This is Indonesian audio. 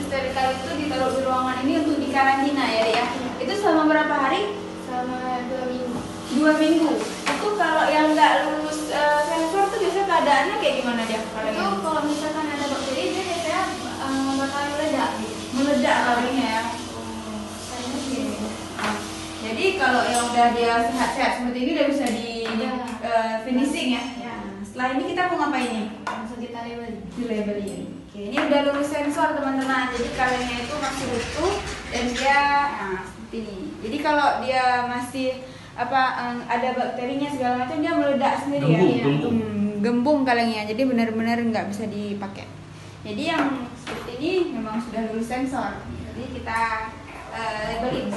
histerikal itu ditaruh di ruangan ini untuk dikarantina ya Dek ya. Itu selama berapa hari? Selama 2 minggu. 2 minggu. Itu kalau yang nggak lulus sensor tuh biasanya keadaannya kayak gimana dia? Kalau misalkan ada bakteri dia biasanya bakal meledak. Meledak kalengnya ya. Kayaknya sih. Jadi kalau yang udah dia sehat-sehat seperti ini udah bisa di finishing ya. Ya. Setelah ini kita mau ngapain nih? Langsung kita labelin. Di labelin. Oke, ini udah lulus sensor teman-teman. Jadi kalengnya itu masih utuh dan dia seperti ini. Jadi kalau dia masih ada bakterinya segala macam dia meledak sendiri gembung kalengnya. Jadi benar-benar nggak bisa dipakai. Jadi yang seperti ini memang sudah lulus sensor. Jadi kita labelin.